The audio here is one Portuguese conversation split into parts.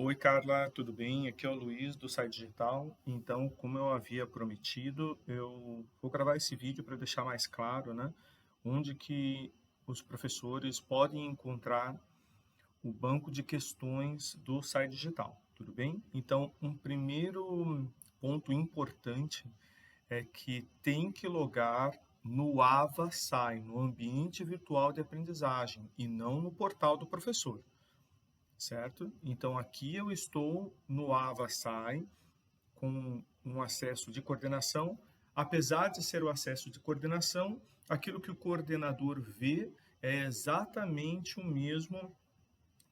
Oi, Carla, tudo bem? Aqui é o Luiz do Site Digital. Então, como eu havia prometido, eu vou gravar esse vídeo para deixar mais claro, né, onde que os professores podem encontrar o banco de questões do Site Digital, tudo bem? Então, um primeiro ponto importante é que tem que logar no AvaSai, no ambiente virtual de aprendizagem, e não no portal do professor. Certo? Então, aqui eu estou no AvaSai com um acesso de coordenação. Apesar de ser o acesso de coordenação, aquilo que o coordenador vê é exatamente o mesmo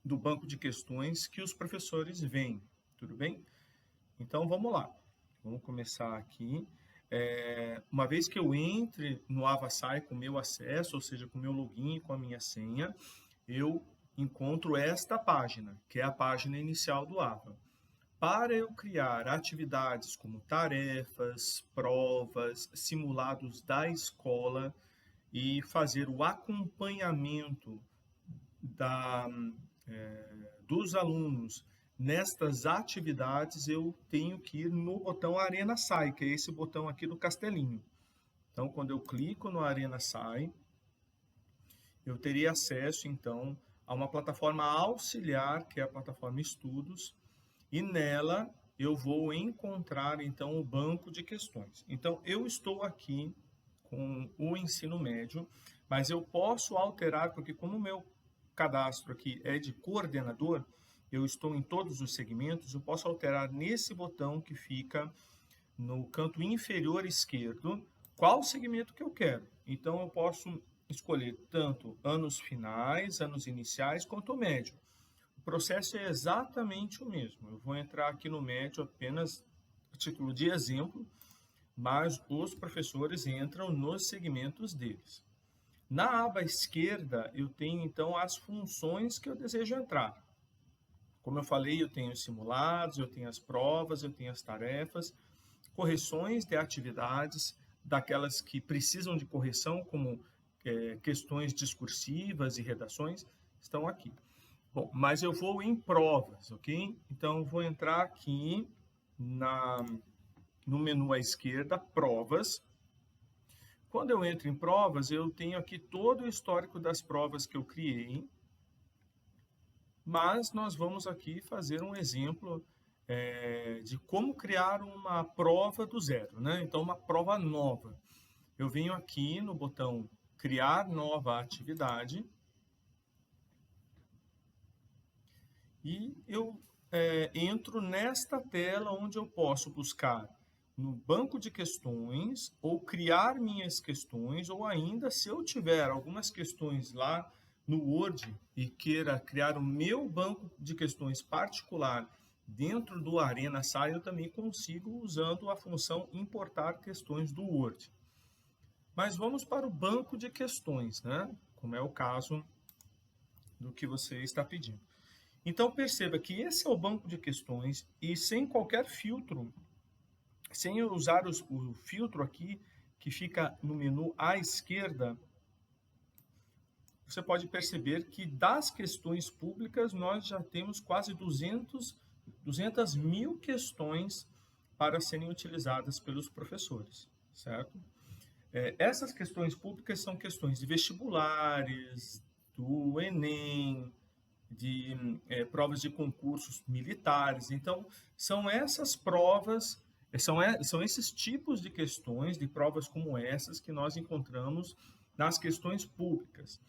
do banco de questões que os professores veem. Tudo bem? Então, vamos lá. Vamos começar aqui. Uma vez que eu entre no AvaSai com o meu acesso, ou seja, com o meu login, com a minha senha, eu encontro esta página, que é a página inicial do Ava. Para eu criar atividades como tarefas, provas, simulados da escola e fazer o acompanhamento da, dos alunos nestas atividades, eu tenho que ir no botão Arena Sai, que é esse botão aqui do castelinho. Então, quando eu clico no Arena Sai, eu teria acesso, então, a uma plataforma auxiliar, que é a plataforma Estudos, e nela eu vou encontrar, então, o banco de questões. Então, eu estou aqui com o ensino médio, mas eu posso alterar, porque como o meu cadastro aqui é de coordenador, eu estou em todos os segmentos, eu posso alterar nesse botão que fica no canto inferior esquerdo qual segmento que eu quero. Então, eu posso escolher tanto anos finais, anos iniciais, quanto o médio. O processo é exatamente o mesmo. Eu vou entrar aqui no médio apenas a título de exemplo, mas os professores entram nos segmentos deles. Na aba esquerda, eu tenho então as funções que eu desejo entrar. Como eu falei, eu tenho os simulados, eu tenho as provas, eu tenho as tarefas, correções de atividades, daquelas que precisam de correção, como questões discursivas e redações, estão aqui. Bom, mas eu vou em provas, ok? Então, eu vou entrar aqui no menu à esquerda, provas. Quando eu entro em provas, eu tenho aqui todo o histórico das provas que eu criei, mas nós vamos aqui fazer um exemplo de como criar uma prova do zero, né? Então, uma prova nova. Eu venho aqui no botão criar nova atividade e eu entro nesta tela onde eu posso buscar no banco de questões ou criar minhas questões, ou ainda, se eu tiver algumas questões lá no Word e queira criar o meu banco de questões particular dentro do Arena Sai, eu também consigo usando a função importar questões do Word. Mas vamos para o banco de questões, né? Como é o caso do que você está pedindo. Então, perceba que esse é o banco de questões e sem qualquer filtro, sem eu usar o filtro aqui, que fica no menu à esquerda, você pode perceber que das questões públicas nós já temos quase 200 mil questões para serem utilizadas pelos professores, certo? Essas questões públicas são questões de vestibulares, do Enem, de provas de concursos militares. Então, são essas provas, são esses tipos de questões, de provas como essas, que nós encontramos nas questões públicas.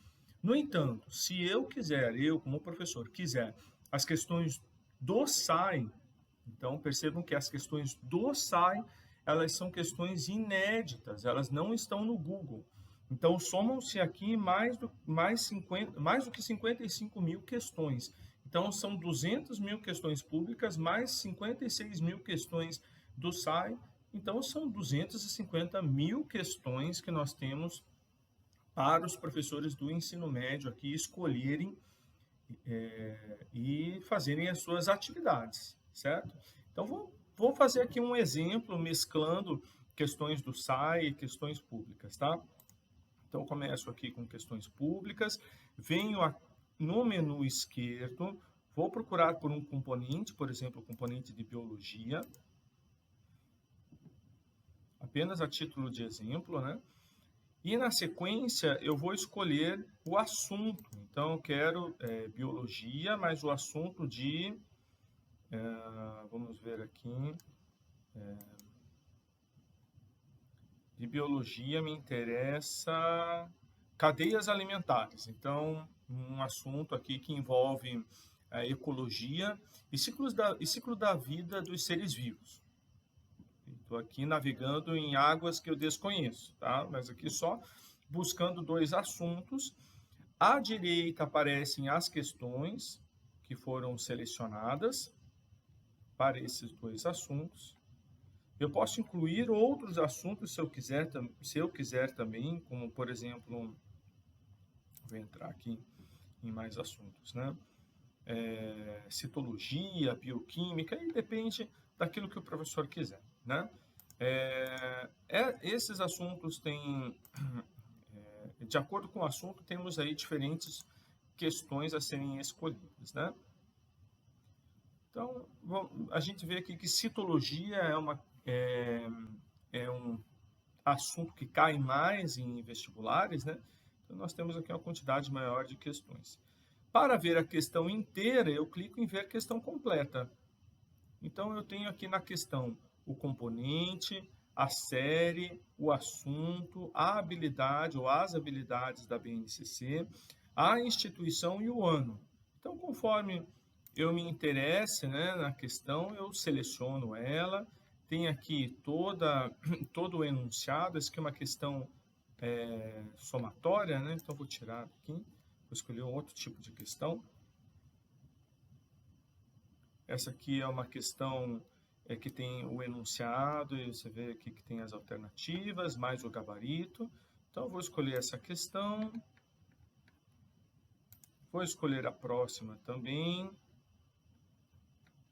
No entanto, se eu quiser, eu como professor, quiser as questões do SAI, então percebam que as questões do SAI, elas são questões inéditas, elas não estão no Google. Então, somam-se aqui mais do que 55 mil questões. Então, são 200 mil questões públicas, mais 56 mil questões do SAI. Então, são 250 mil questões que nós temos para os professores do ensino médio aqui escolherem e fazerem as suas atividades, certo? Então, vou fazer aqui um exemplo mesclando questões do SAI e questões públicas, tá? Então, começo aqui com questões públicas, venho no menu esquerdo, Vou procurar por um componente, por exemplo, o componente de biologia, apenas a título de exemplo, né? E na sequência eu vou escolher o assunto. Então eu quero biologia, mas o assunto de, vamos ver aqui, de biologia me interessa cadeias alimentares. Então um assunto aqui que envolve a ecologia e ciclo da vida dos seres vivos. Estou aqui navegando em águas que eu desconheço, tá? Mas aqui só buscando dois assuntos. À direita aparecem as questões que foram selecionadas para esses dois assuntos. Eu posso incluir outros assuntos se eu quiser também, como por exemplo, vou entrar aqui em mais assuntos, né? Citologia, bioquímica, e depende daquilo que o professor quiser, né? Esses assuntos têm, de acordo com o assunto, temos aí diferentes questões a serem escolhidas, né? Então, a gente vê aqui que citologia é um assunto que cai mais em vestibulares, né? Então, nós temos aqui uma quantidade maior de questões. Para ver a questão inteira, eu clico em ver questão completa. Então, eu tenho aqui na questão o componente, a série, o assunto, a habilidade ou as habilidades da BNCC, a instituição e o ano. Então, conforme eu me interesse, né, na questão, eu seleciono ela. Tem aqui todo o enunciado. Essa aqui é uma questão somatória, né? Então, vou tirar aqui, vou escolher um outro tipo de questão. Essa aqui é uma questão que tem o enunciado, e você vê aqui que tem as alternativas, mais o gabarito. Então, eu vou escolher essa questão. Vou escolher a próxima também.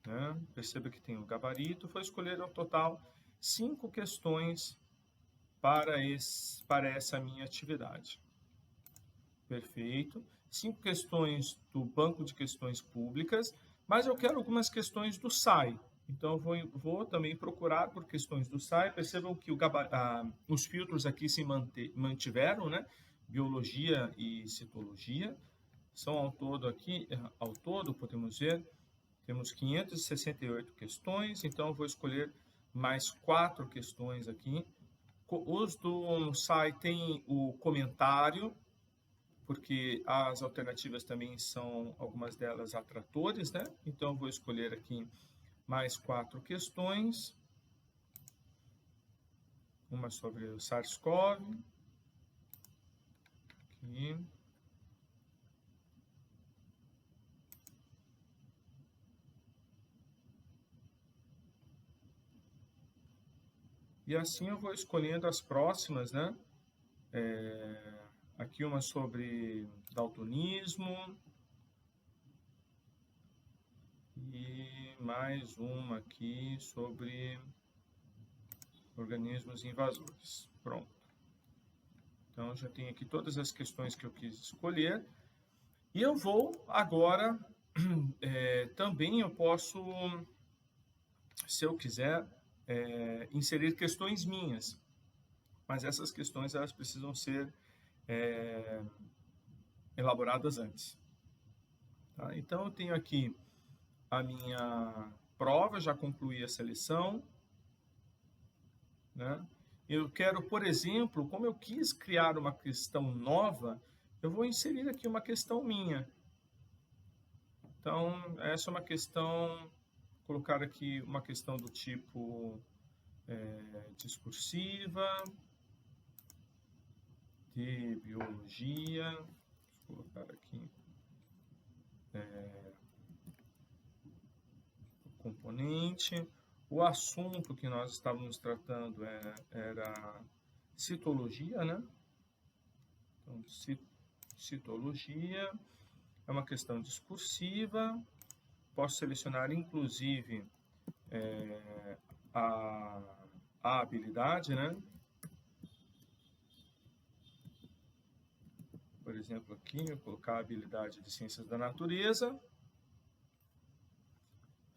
Né? Perceba que tem o gabarito. Vou escolher ao total 5 questões para essa minha atividade. Perfeito. 5 questões do banco de questões públicas, mas eu quero algumas questões do SAI. Então, vou também procurar por questões do SAI. Percebam que os filtros aqui se mantiveram, né? Biologia e citologia. São ao todo, podemos ver, temos 568 questões, então eu vou escolher mais 4 questões aqui. Os do SAI tem o comentário, porque as alternativas também são, algumas delas, atratores, né? Então eu vou escolher aqui mais 4 questões. Uma sobre o SARS-CoV. Aqui. E assim eu vou escolhendo as próximas, né? Aqui uma sobre daltonismo. E mais uma aqui sobre organismos invasores. Pronto. Então, já tenho aqui todas as questões que eu quis escolher. E eu vou agora, também eu posso, se eu quiser, inserir questões minhas. Mas essas questões, elas precisam ser elaboradas antes. Tá? Então, eu tenho aqui a minha prova, já concluí a seleção. Né? Eu quero, por exemplo, como eu quis criar uma questão nova, eu vou inserir aqui uma questão minha. Então, essa é uma questão, colocar aqui uma questão do tipo discursiva, de biologia, vou colocar aqui o componente. O assunto que nós estávamos tratando era citologia, né? Então, citologia é uma questão discursiva. Posso selecionar, inclusive, a habilidade, né? Por exemplo, aqui, eu vou colocar a habilidade de ciências da natureza.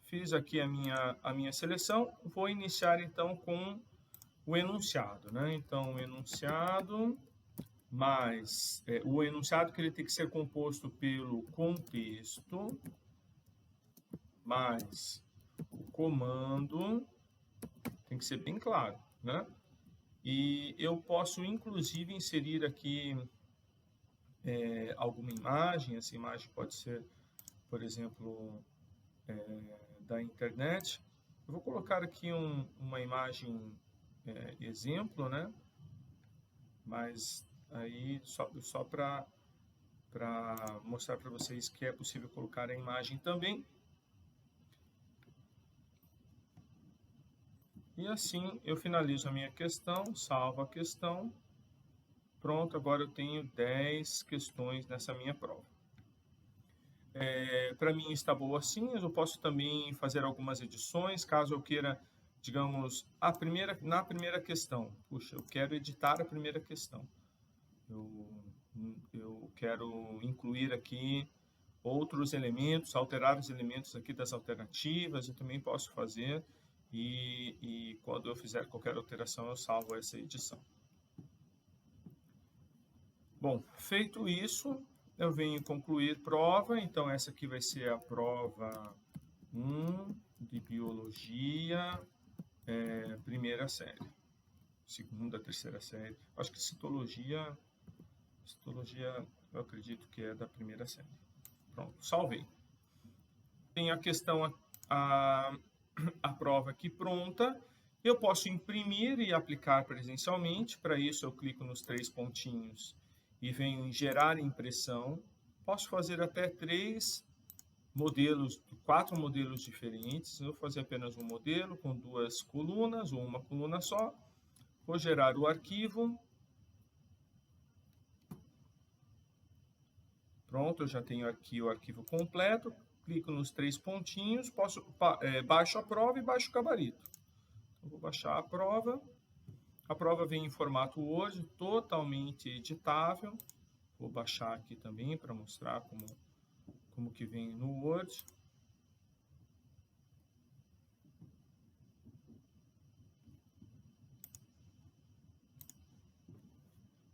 fiz aqui a minha seleção, vou iniciar então com o enunciado, né? Então, o enunciado mais o enunciado que ele tem que ser composto pelo contexto mais o comando, tem que ser bem claro, né? E eu posso inclusive inserir aqui alguma imagem. Essa imagem pode ser, por exemplo, da internet. Eu vou colocar aqui uma imagem exemplo, né? Mas aí só para mostrar para vocês que é possível colocar a imagem também. E assim eu finalizo a minha questão, salvo a questão. Pronto, agora eu tenho 10 questões nessa minha prova. Para mim está boa assim. Eu posso também fazer algumas edições, caso eu queira, digamos, na primeira questão. Puxa, eu quero editar a primeira questão. Eu quero incluir aqui outros elementos, alterar os elementos aqui das alternativas, eu também posso fazer. E quando eu fizer qualquer alteração, eu salvo essa edição. Bom, feito isso, eu venho concluir prova. Então, essa aqui vai ser a prova 1 de Biologia, primeira série. Segunda, terceira série. Acho que citologia, eu acredito que é da primeira série. Pronto, salvei. Tem a questão, a prova aqui pronta. Eu posso imprimir e aplicar presencialmente. Para isso, eu clico nos 3 pontinhos e venho em gerar impressão. Posso fazer até 4 modelos diferentes. Eu vou fazer apenas um modelo com 2 colunas ou uma coluna só. Vou gerar o arquivo. Pronto, eu já tenho aqui o arquivo completo. Clico nos 3 pontinhos, baixo a prova e baixo o gabarito. Eu vou baixar a prova. A prova vem em formato Word, totalmente editável. Vou baixar aqui também para mostrar como que vem no Word.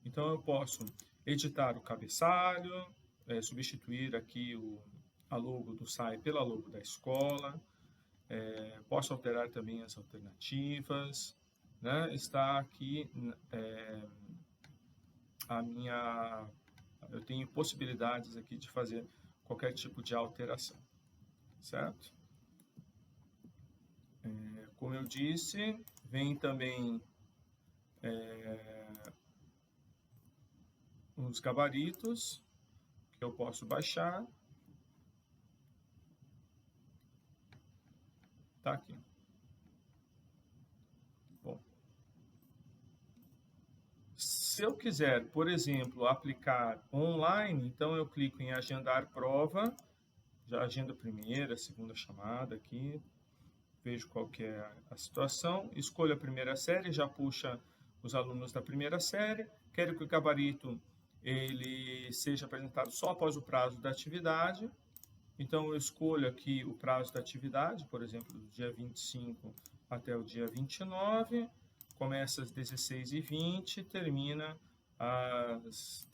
Então eu posso editar o cabeçalho, substituir aqui a logo do SAI pela logo da escola. Posso alterar também as alternativas, né? Está aqui eu tenho possibilidades aqui de fazer qualquer tipo de alteração, certo? Como eu disse, vem também os gabaritos que eu posso baixar. Tá aqui. Bom, se eu quiser, por exemplo, aplicar online, então eu clico em agendar prova, já agendo a primeira, a segunda chamada aqui, vejo qual que é a situação, escolho a primeira série, já puxa os alunos da primeira série, quero que o gabarito ele seja apresentado só após o prazo da atividade. Então, eu escolho aqui o prazo da atividade, por exemplo, do dia 25 até o dia 29, começa às 16h20 e termina às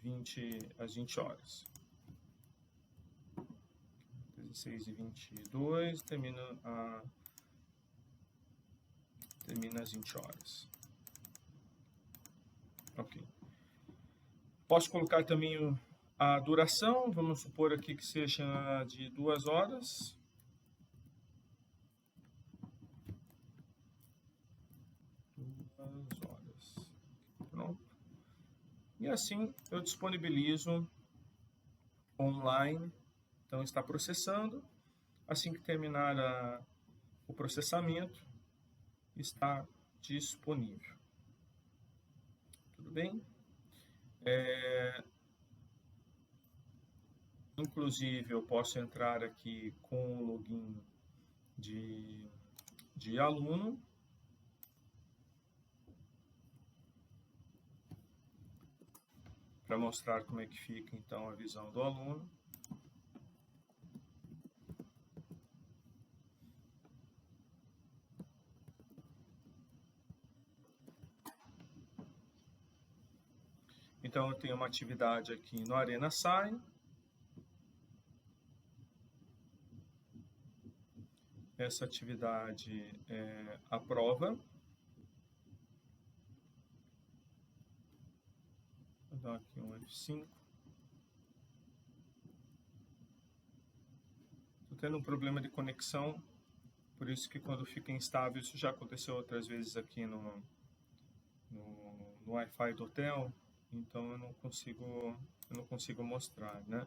20 horas. 16h22, termina às 20 horas. Ok. Posso colocar também a duração, vamos supor aqui que seja de 2 horas. Pronto. E assim eu disponibilizo online. Então está processando. Assim que terminar o processamento, está disponível. Tudo bem? Inclusive, eu posso entrar aqui com o login de aluno. Para mostrar como é que fica, então, a visão do aluno. Então, eu tenho uma atividade aqui no Arena Sai. Essa atividade é a prova. Vou dar aqui um F5. Estou tendo um problema de conexão, por isso que quando fica instável, isso já aconteceu outras vezes aqui no Wi-Fi do hotel, então eu não consigo mostrar, né?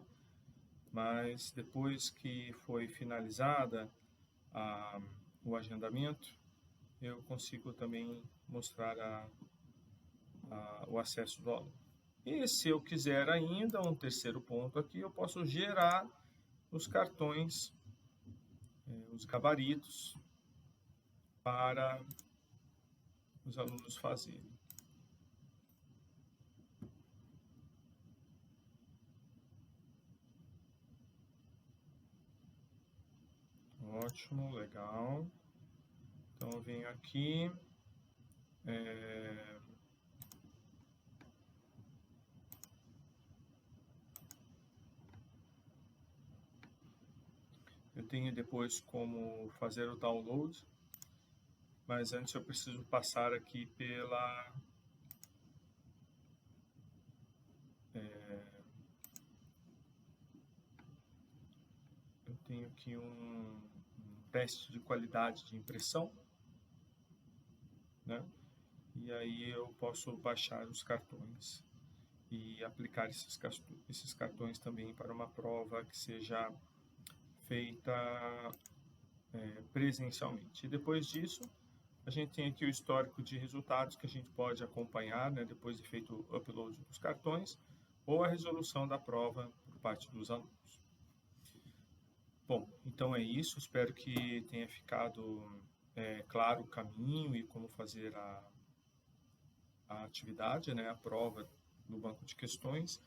Mas depois que foi finalizada o agendamento, eu consigo também mostrar o acesso do aluno. E se eu quiser ainda, um terceiro ponto aqui, eu posso gerar os cartões, os gabaritos, para os alunos fazerem. Ótimo, legal. Então eu venho aqui, eu tenho depois como fazer o download, mas antes eu preciso passar aqui pela eu tenho aqui um teste de qualidade de impressão, né? E aí eu posso baixar os cartões e aplicar esses cartões também para uma prova que seja feita presencialmente. E depois disso, a gente tem aqui o histórico de resultados que a gente pode acompanhar, né, depois de feito o upload dos cartões, ou a resolução da prova por parte dos alunos. Bom, então é isso. Espero que tenha ficado claro o caminho e como fazer a atividade, né, a prova no banco de questões.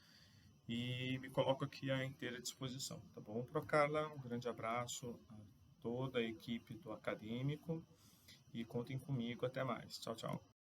E me coloco aqui à inteira disposição, tá bom, Procarla? Um grande abraço a toda a equipe do acadêmico e contem comigo. Até mais. Tchau, tchau.